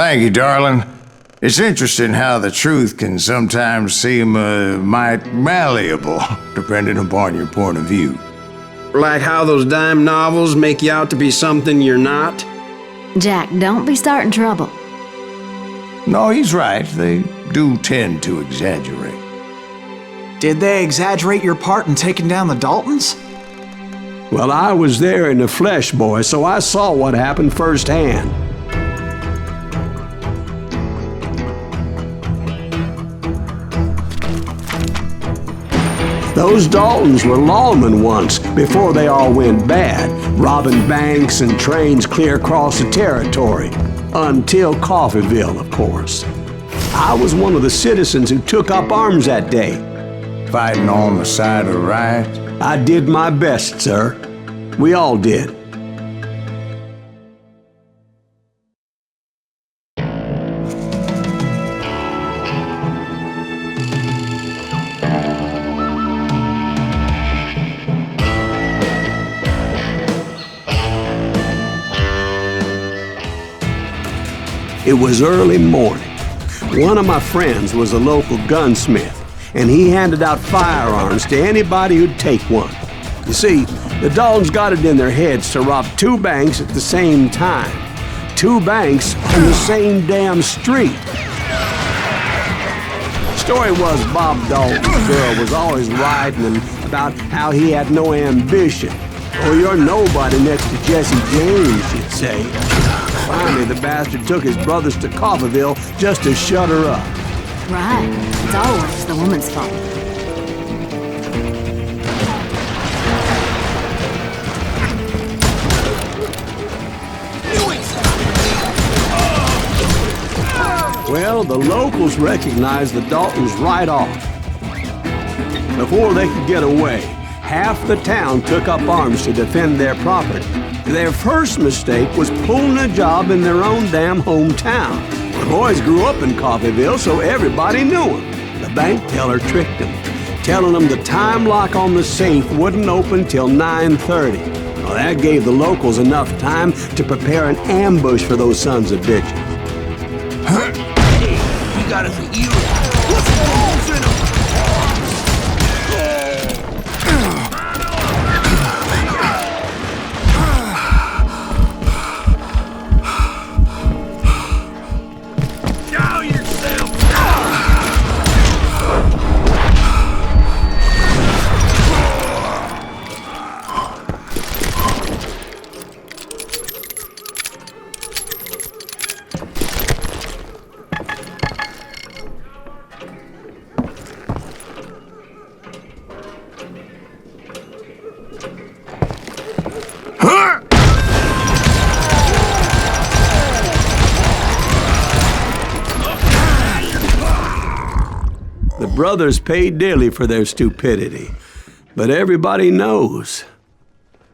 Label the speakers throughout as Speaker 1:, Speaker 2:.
Speaker 1: Thank you, darling. It's interesting how the truth can sometimes seem might malleable, depending upon your point of view.
Speaker 2: Like how those dime novels make you out to be something you're not?
Speaker 3: Jack, don't be starting trouble.
Speaker 1: No, he's right. They do tend to exaggerate.
Speaker 4: Did they exaggerate your part in taking down the Daltons?
Speaker 5: Well, I was there in the flesh, boy, so I saw what happened firsthand. Those Daltons were lawmen once, before they all went bad, robbing banks and trains clear across the territory. Until Coffeeville, of course. I was one of the citizens who took up arms that day.
Speaker 1: Fighting on the side of the riot?
Speaker 5: I did my best, sir. We all did. It was early morning. One of my friends was a local gunsmith, and he handed out firearms to anybody who'd take one. You see, the Daltons got it in their heads to rob 2 banks at the same time. 2 banks on the same damn street. The story was Bob Dalton's girl was always writing about how he had no ambition. Oh, you're nobody next to Jesse James, you'd say. Finally, the bastard took his brothers to Coffeeville just to shut her up.
Speaker 3: Right. It's always the woman's fault.
Speaker 5: Well, the locals recognized the Daltons right off. Before they could get away, half the town took up arms to defend their property. Their first mistake was pulling a job in their own damn hometown. The boys grew up in Coffeeville, so everybody knew them. The bank teller tricked them, telling them the time lock on the safe wouldn't open till 9:30. Well, that gave the locals enough time to prepare an ambush for those sons of bitches.
Speaker 6: You got us an ear. What's the holes in them?
Speaker 5: Brothers paid dearly for their stupidity, but everybody knows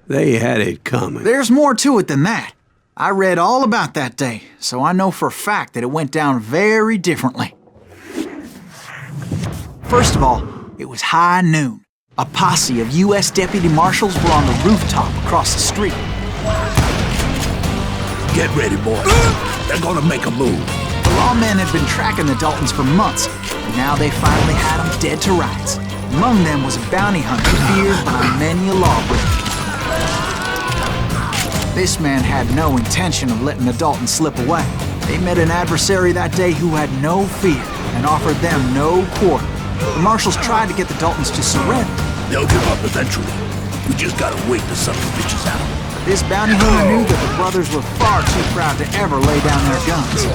Speaker 5: they had it coming.
Speaker 4: There's more to it than that. I read all about that day, so I know for a fact that it went down very differently. First of all, it was high noon. A posse of U.S. deputy marshals were on the rooftop across the street.
Speaker 6: Get ready, boys. They're gonna make a move.
Speaker 4: The lawmen had been tracking the Daltons for months, and now they finally had them dead to rights. Among them was a bounty hunter feared by many a lawbreaker. This man had no intention of letting the Daltons slip away. They met an adversary that day who had no fear and offered them no quarter. The marshals tried to get the Daltons to surrender.
Speaker 6: They'll give up eventually. We just gotta wait to suck the bitches out.
Speaker 4: This bounty hunter knew that the brothers were far too proud to ever lay down their guns.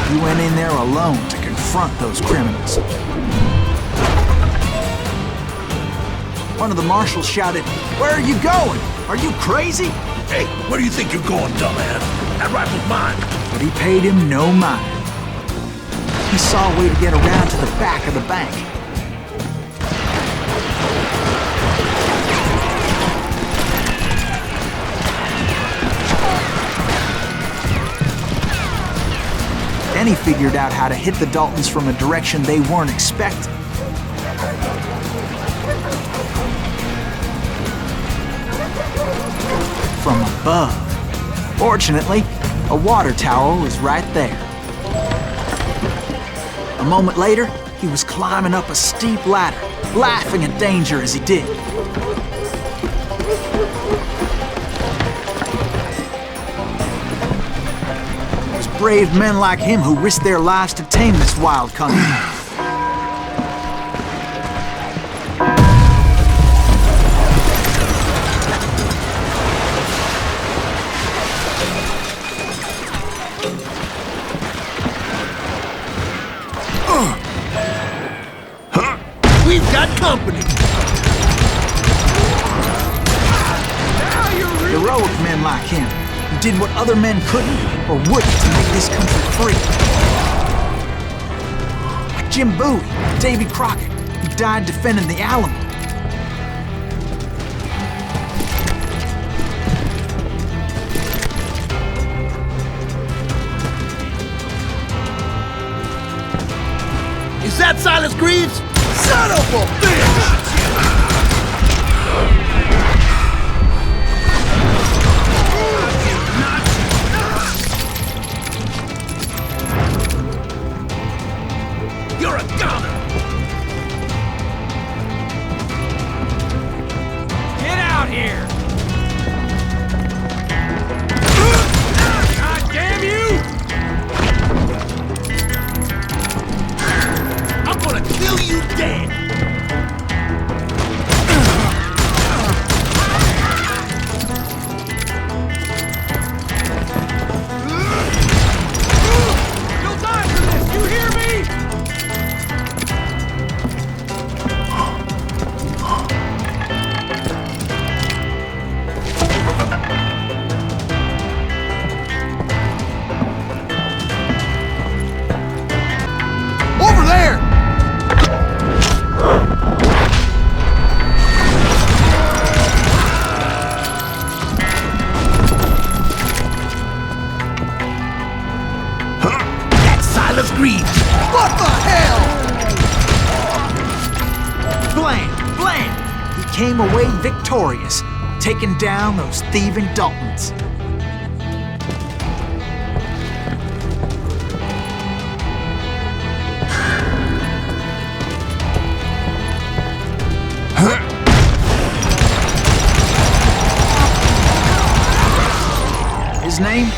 Speaker 4: He went in there alone to confront those criminals. One of the marshals shouted, "Where are you going? Are you crazy?"
Speaker 6: Hey, where do you think you're going, dumbass? That rifle's mine.
Speaker 4: But he paid him no mind. He saw a way to get around to the back of the bank. Then he figured out how to hit the Daltons from a direction they weren't expecting. above. Fortunately, a water tower was right there. A moment later, he was climbing up a steep ladder, laughing at danger as he did. It was brave men like him who risked their lives to tame this wild country.
Speaker 6: We've got company.
Speaker 4: Heroic men like him, who did what other men couldn't or wouldn't to make this country free. Like Jim Bowie, Davy Crockett, who died defending the Alamo.
Speaker 6: Is that Silas Greaves? Son of a bitch! You're a goner! Get out here! God damn you! I'm gonna kill you dead! You'll die for this, you hear me? Over there! That's Silas Greaves! What the hell?
Speaker 4: Blam! He came away victorious, taking down those thieving Daltons. His name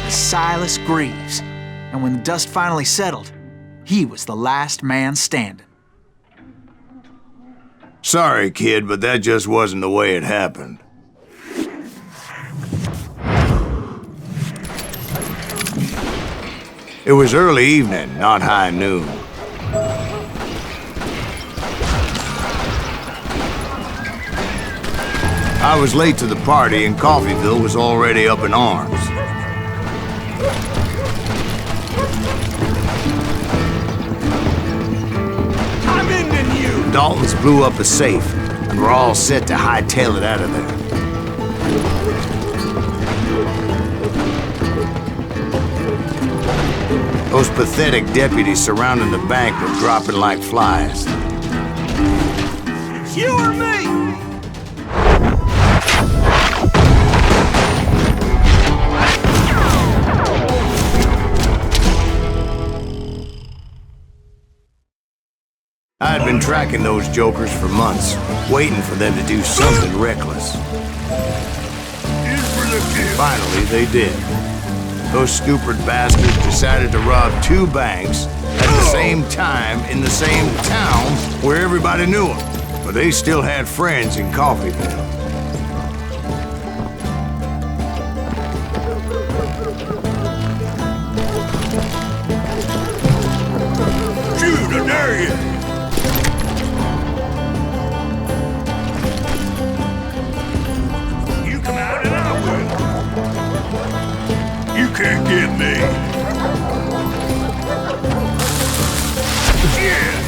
Speaker 4: was Silas Greaves, and when the dust finally settled, he was the last man standing.
Speaker 1: Sorry, kid, but that just wasn't the way it happened. It was early evening, not high noon. I was late to the party and Coffeyville was already up in arms.
Speaker 6: I'm ending you!
Speaker 1: Daltons blew up a safe, and we're all set to hightail it out of there. Those pathetic deputies surrounding the bank were dropping like flies.
Speaker 6: You or me?
Speaker 1: I had been tracking those jokers for months, waiting for them to do something reckless. Finally, they did. Those stupid bastards decided to rob two banks at the same time in the same town where everybody knew them. But they still had friends in Coffeyville.
Speaker 6: Shoot, I dare you! You come out and I will. You can't get me. Yeah!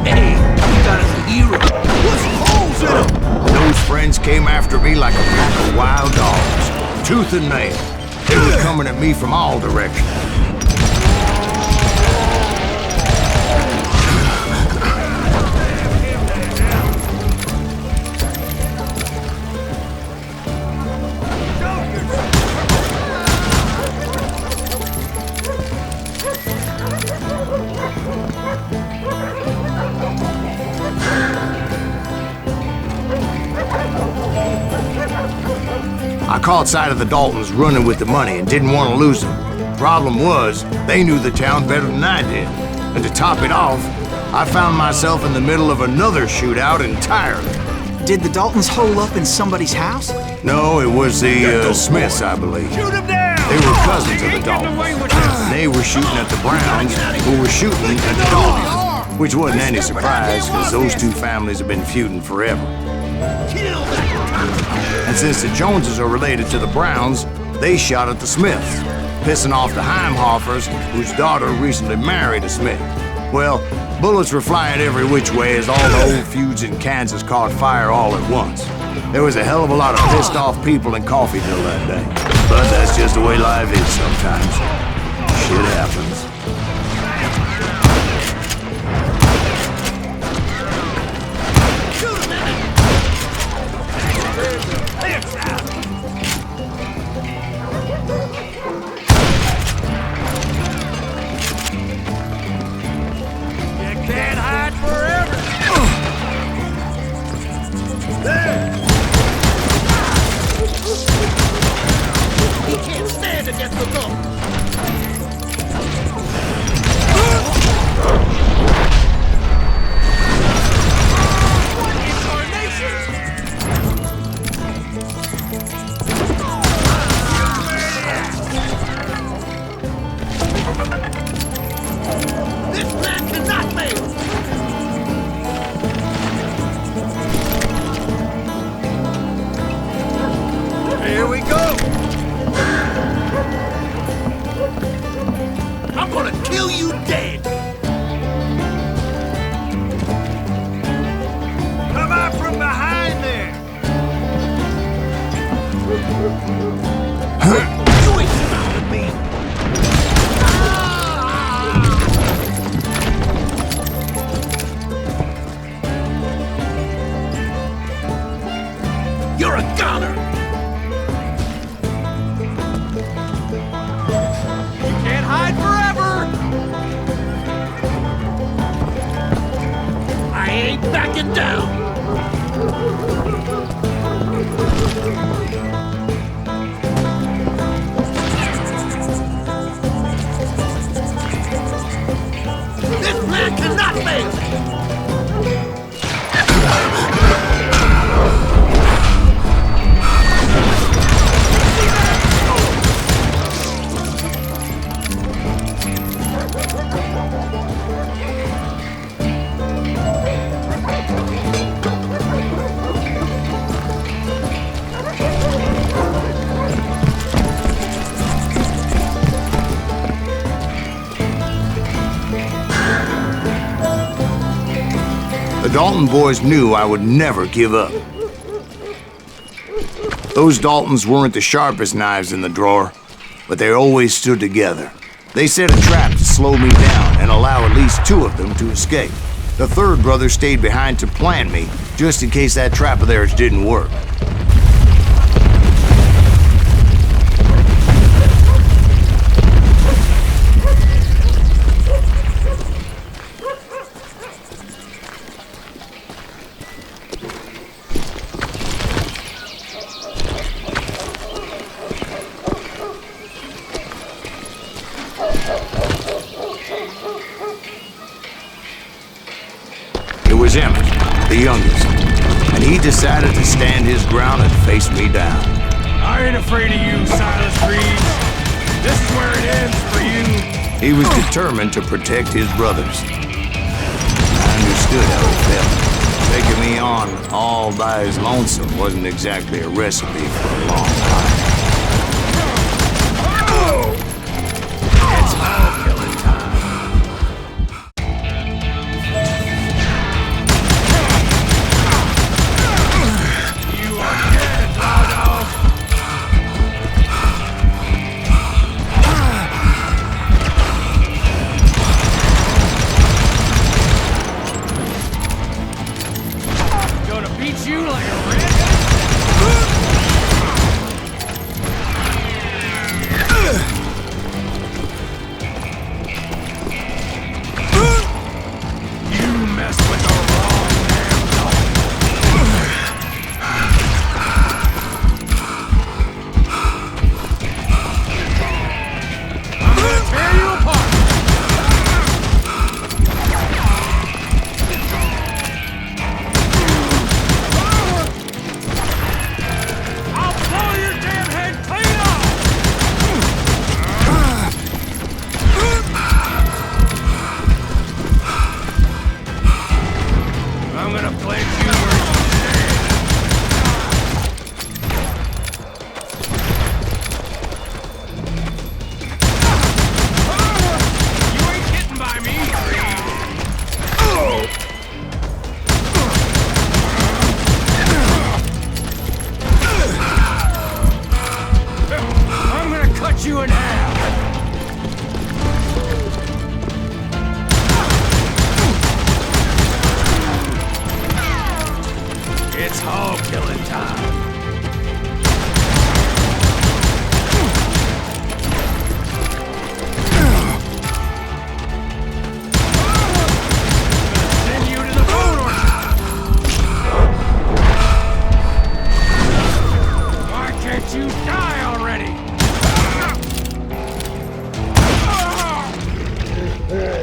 Speaker 6: Hey, you got us a hero. What's holes in him?
Speaker 1: Those friends came after me like a pack of wild dogs, tooth and nail. They were coming at me from all directions. I caught sight of the Daltons running with the money and didn't want to lose them. Problem was, they knew the town better than I did. And to top it off, I found myself in the middle of another shootout entirely.
Speaker 4: Did the Daltons hole up in somebody's house?
Speaker 1: No, it was the Smiths, I believe.
Speaker 6: Shoot him down!
Speaker 1: They were cousins of the Daltons. And they were shooting at the Browns, who were shooting at the Daltons. Which wasn't any surprise, because those two families have been feuding forever. And since the Joneses are related to the Browns, they shot at the Smiths, pissing off the Heimhoffers, whose daughter recently married a Smith. Well, bullets were flying every which way as all the old feuds in Kansas caught fire all at once. There was a hell of a lot of pissed off people in Coffeeville that day. But that's just the way life is sometimes. Shit happens.
Speaker 6: Can't hide forever. There. He can't stand against the law. This man cannot fail. Here we go. I'm gonna kill you dead. Come out from behind there. You ain't stopping me. You're a goner! You can't hide forever! I ain't backing down! This plan cannot fail!
Speaker 1: The Dalton boys knew I would never give up. Those Daltons weren't the sharpest knives in the drawer, but they always stood together. They set a trap to slow me down and allow at least two of them to escape. The third brother stayed behind to plant me, just in case that trap of theirs didn't work. It was Emmett, the youngest, and he decided to stand his ground and face me down.
Speaker 7: I ain't afraid of you, Silas Greaves. This is where it ends for you.
Speaker 1: He was determined to protect his brothers. I understood how it felt. Taking me on all by his lonesome wasn't exactly a recipe for a long life.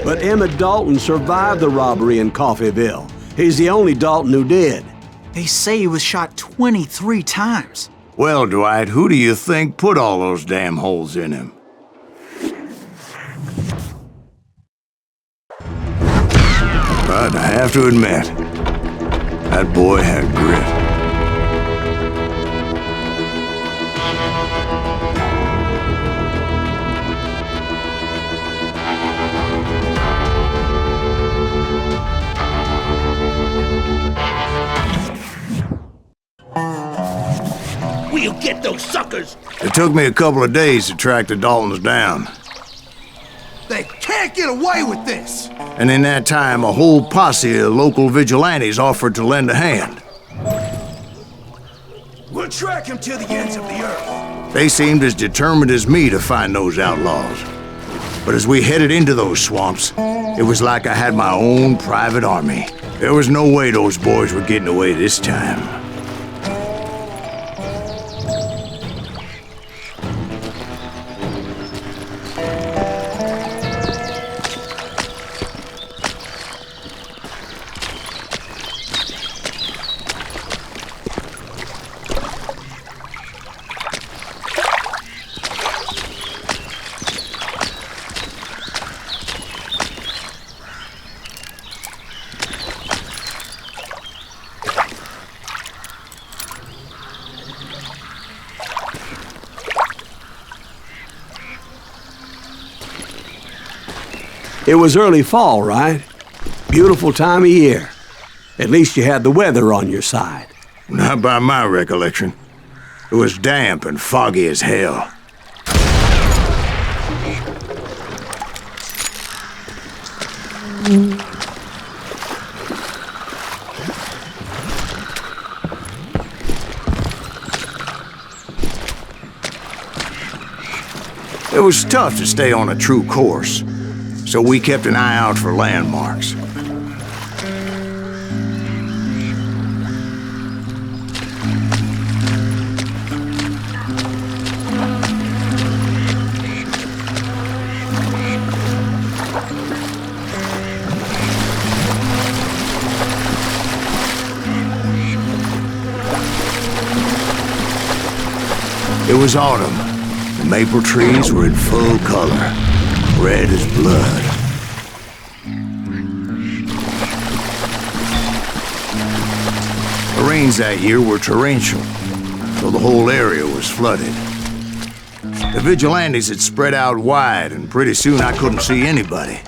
Speaker 5: But Emmett Dalton survived the robbery in Coffeyville. He's the only Dalton who did.
Speaker 4: They say he was shot 23 times.
Speaker 1: Well, Dwight, who do you think put all those damn holes in him? But I have to admit, that boy had grit.
Speaker 6: We'll get those suckers!
Speaker 1: It took me a couple of days to track the Daltons down.
Speaker 6: They can't get away with this!
Speaker 1: And in that time, a whole posse of local vigilantes offered to lend a hand.
Speaker 6: We'll track him to the ends of the earth.
Speaker 1: They seemed as determined as me to find those outlaws. But as we headed into those swamps, it was like I had my own private army. There was no way those boys were getting away this time.
Speaker 5: It was early fall, right? Beautiful time of year. At least you had the weather on your side.
Speaker 1: Not by my recollection. It was damp and foggy as hell. It was tough to stay on a true course, so we kept an eye out for landmarks. It was autumn. The maple trees were in full color, red as blood. The rains that year were torrential, so the whole area was flooded. The vigilantes had spread out wide, and pretty soon I couldn't see anybody.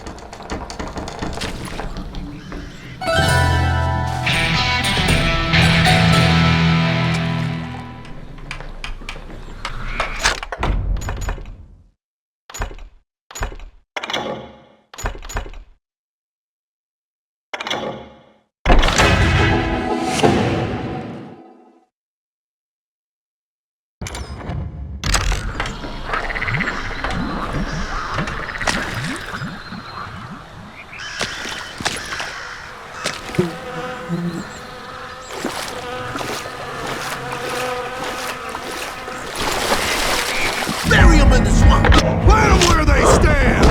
Speaker 6: Bury them in the swamp! Plant them where they stand!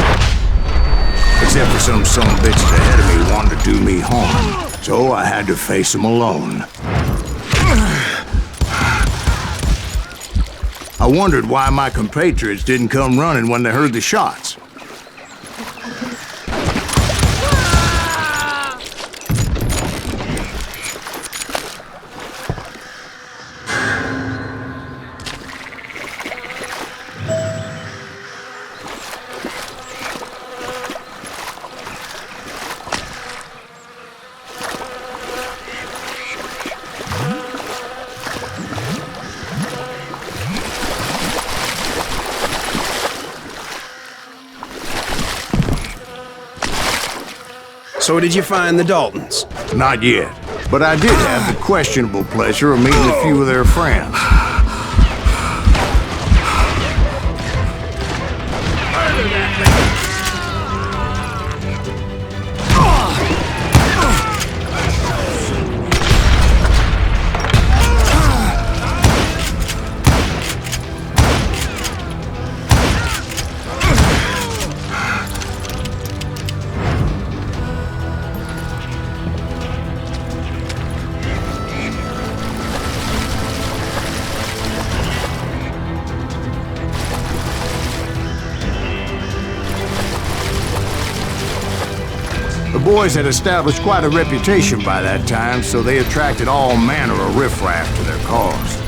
Speaker 1: Except for some son of bitches ahead of me wanted to do me harm, so I had to face them alone. I wondered why my compatriots didn't come running when they heard the shots.
Speaker 2: So did you find the Daltons?
Speaker 1: Not yet, but I did have the questionable pleasure of meeting a few of their friends. boys had established quite a reputation by that time, so they attracted all manner of riffraff to their cause.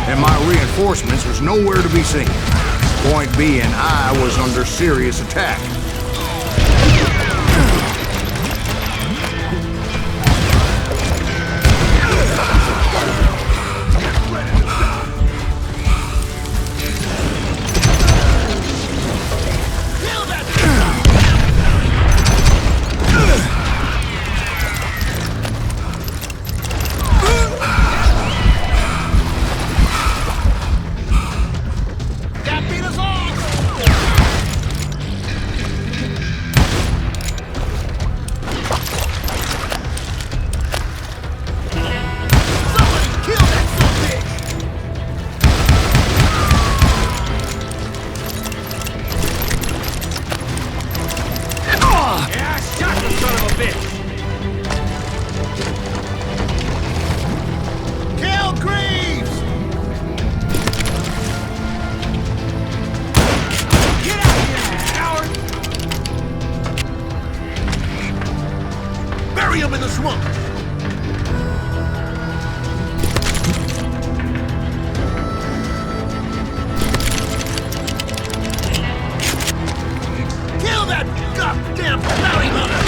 Speaker 1: And my reinforcements was nowhere to be seen. Point being, I was under serious attack.
Speaker 6: In the swamp. Kill that goddamn bounty hunter!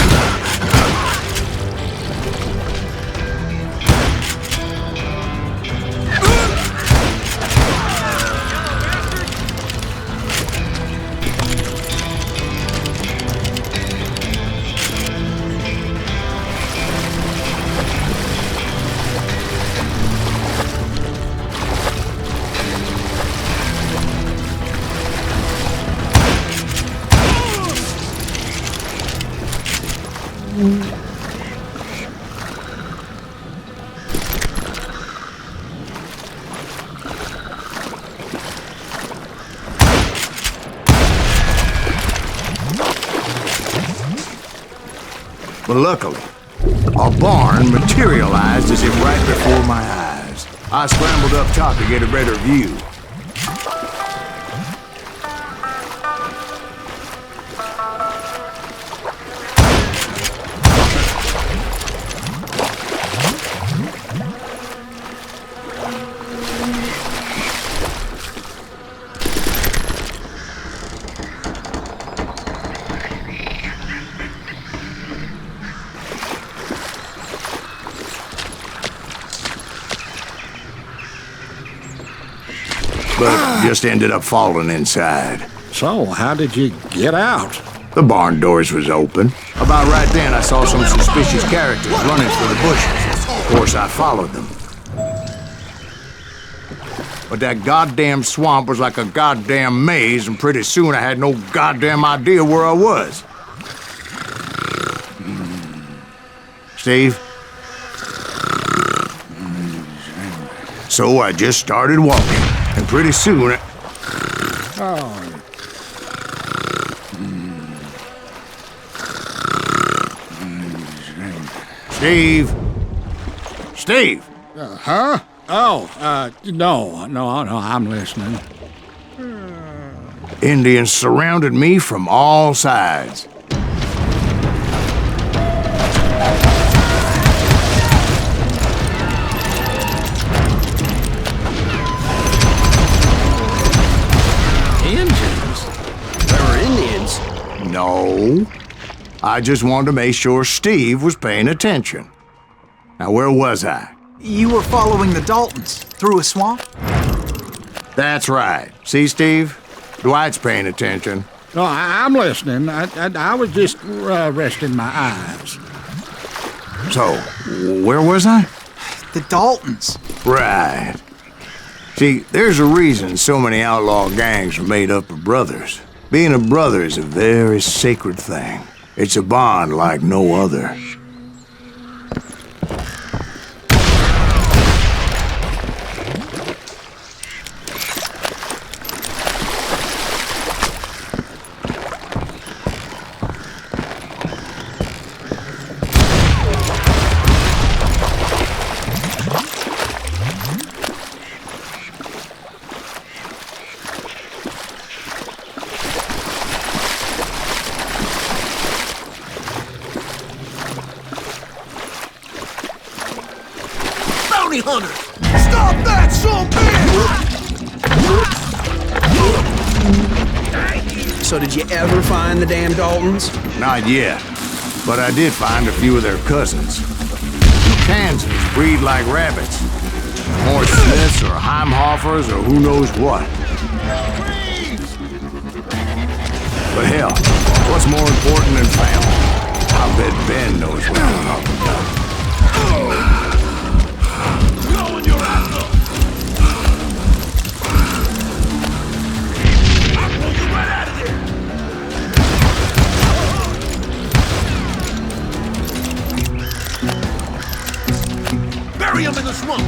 Speaker 1: But luckily, a barn materialized as if right before my eyes. I scrambled up top to get a better view. But just ended up falling inside.
Speaker 8: So, how did you get out?
Speaker 1: The barn doors was open. About right then, I saw some suspicious characters running for the bushes. Of course, I followed them. But that goddamn swamp was like a goddamn maze, and pretty soon I had no goddamn idea where I was. Steve? So I just started walking, and pretty soon Steve? Steve!
Speaker 8: Huh? Oh, no, I'm listening.
Speaker 1: Indians surrounded me from all sides.
Speaker 2: There were
Speaker 1: No. I just wanted to make sure Steve was paying attention. Now, where was I?
Speaker 4: You were following the Daltons through a swamp?
Speaker 1: That's right. See, Steve? Dwight's paying attention.
Speaker 8: No, I'm listening. I was just resting my eyes.
Speaker 1: So, where was I?
Speaker 4: The Daltons.
Speaker 1: Right. See, there's a reason so many outlaw gangs are made up of brothers. Being a brother is a very sacred thing. It's a bond like no other.
Speaker 6: Hunters! Stop that,
Speaker 2: So did you ever find the damn Daltons?
Speaker 1: Not yet, but I did find a few of their cousins. Kansans breed like rabbits. More Smiths or Heimhoffers or who knows what. But hell, what's more important than family? I bet Ben knows what I'm talking about.
Speaker 6: Bury him in the swamp!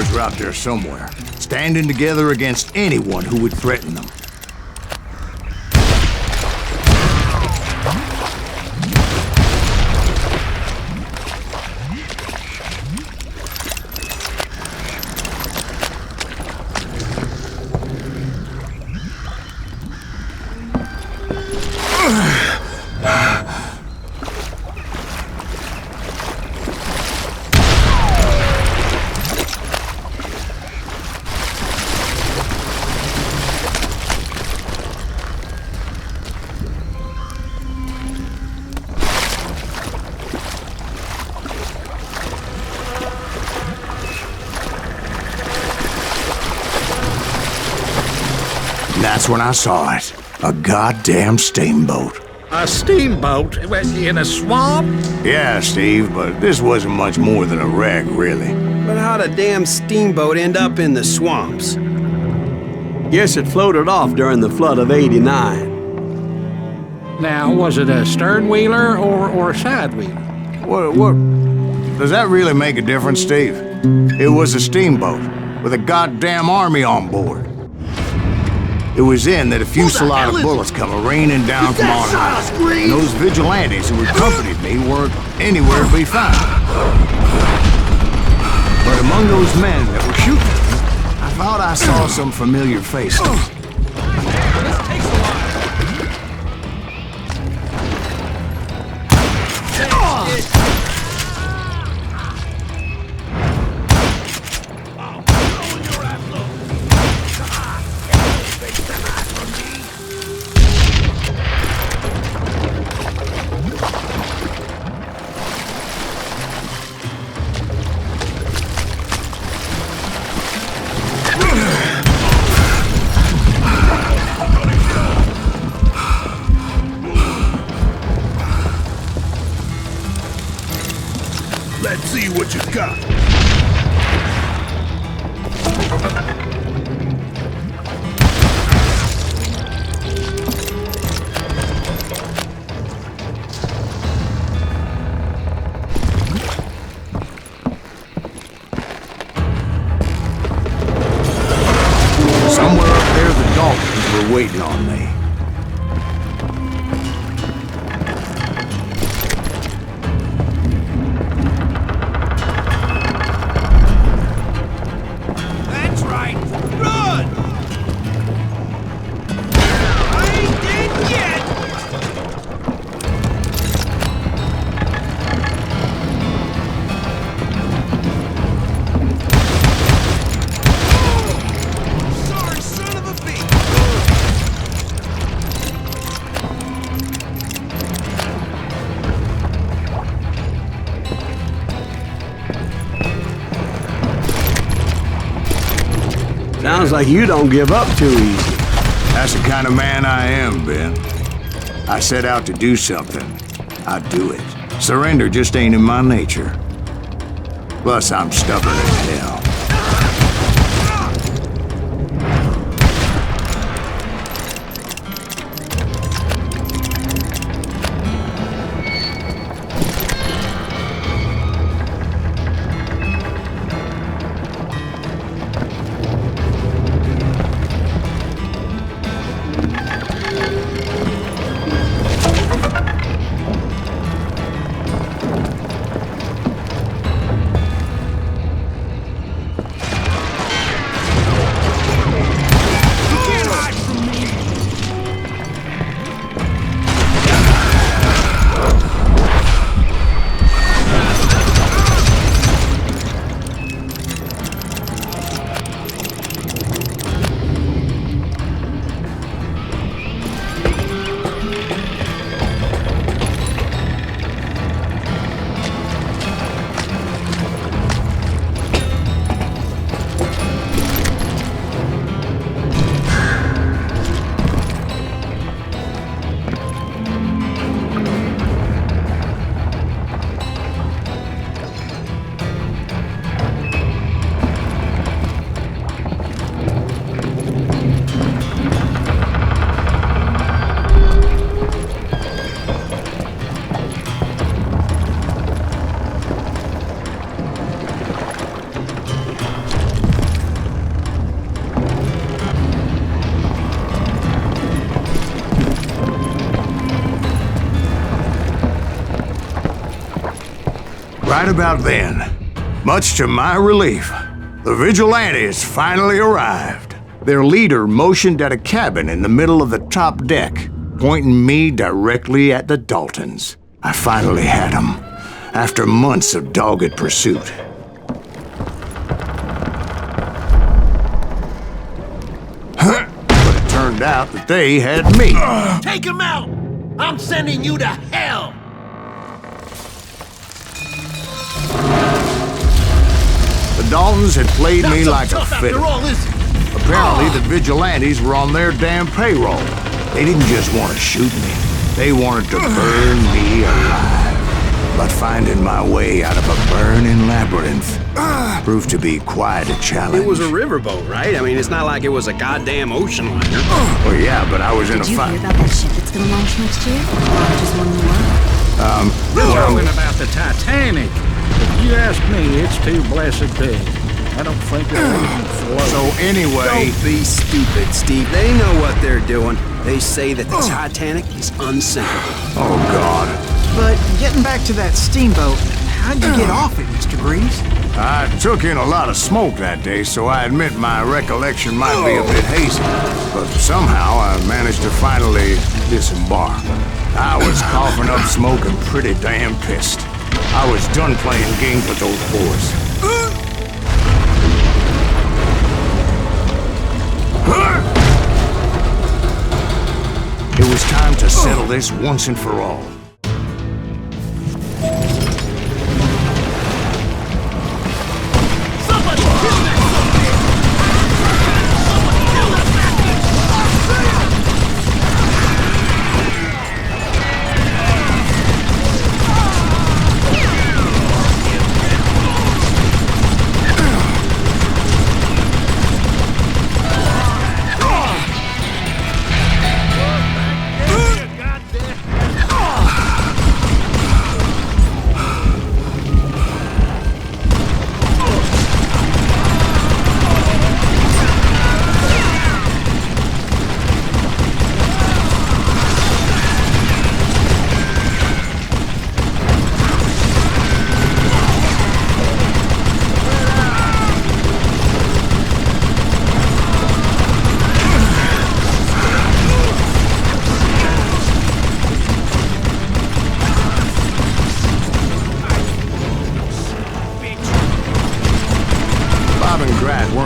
Speaker 1: boys were out there somewhere, standing together against anyone who would threaten them. That's when I saw it. A goddamn steamboat.
Speaker 8: A steamboat in a swamp?
Speaker 1: Yeah, Steve, but this wasn't much more than a wreck, really.
Speaker 2: But how'd a damn steamboat end up in the swamps?
Speaker 5: Guess it floated off during the flood of '89.
Speaker 8: Now, was it a stern wheeler or a side wheeler?
Speaker 1: What? Does that really make a difference, Steve? It was a steamboat with a goddamn army on board. It was then that a fusillade of bullets come raining down from on high. And those vigilantes who accompanied me weren't anywhere to be found. But among those men that were shooting, I thought I saw some familiar faces.
Speaker 6: Let's see what you got.
Speaker 1: Somewhere up there, the Daltons were waiting on me.
Speaker 6: That's right. Run! I ain't dead yet! Sorry, son of a bitch!
Speaker 5: Sounds like you don't give up too easy.
Speaker 1: That's the kind of man I am, Ben. I set out to do something. I do it. Surrender just ain't in my nature. Plus, I'm stubborn as hell. Right about then, much to my relief, the vigilantes finally arrived. Their leader motioned at a cabin in the middle of the top deck, pointing me directly at the Daltons. I finally had them, after months of dogged pursuit. But it turned out that they had me.
Speaker 6: Take him out! I'm sending you to hell!
Speaker 1: The Daltons had played me like a fiddle.
Speaker 6: All, is it?
Speaker 1: Apparently, the vigilantes were on their damn payroll. They didn't just want to shoot me. They wanted to burn me alive. But finding my way out of a burning labyrinth proved to be quite a challenge.
Speaker 2: It was a riverboat, right? I mean, it's not like it was a goddamn ocean liner.
Speaker 1: Well, yeah, but I was in a
Speaker 3: Did you
Speaker 1: fight.
Speaker 3: hear about that ship that's gonna launch next year? Or just one more?
Speaker 8: You're talking about the Titanic. If you ask me, it's too blessed big. I don't think it'll even float.
Speaker 1: So anyway...
Speaker 2: Don't be stupid, Steve. They know what they're doing. They say that the Titanic is unsinkable.
Speaker 1: Oh, God.
Speaker 4: But getting back to that steamboat, how'd you get off it, Mr. Greaves?
Speaker 1: I took in a lot of smoke that day, so I admit my recollection might be a bit hazy. But somehow I managed to finally disembark. I was coughing up smoke and pretty damn pissed. I was done playing games with those boys. It was time to settle this once and for all.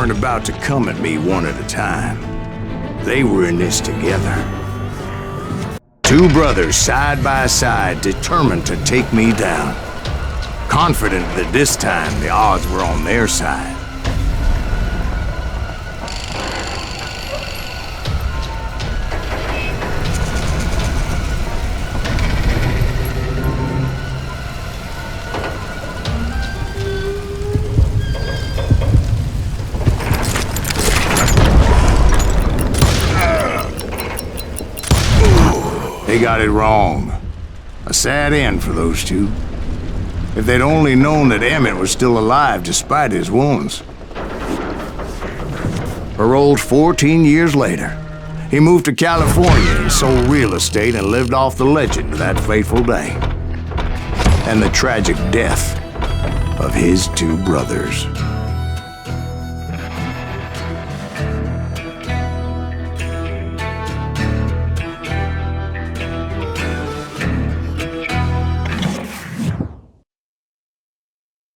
Speaker 1: About to come at me one at a time. They were in this together. Two brothers side by side, determined to take me down. Confident that this time the odds were on their side. They got it wrong. A sad end for those two. If they'd only known that Emmett was still alive despite his wounds. Paroled 14 years later, he moved to California and sold real estate and lived off the legend of that fateful day. And the tragic death of his two brothers.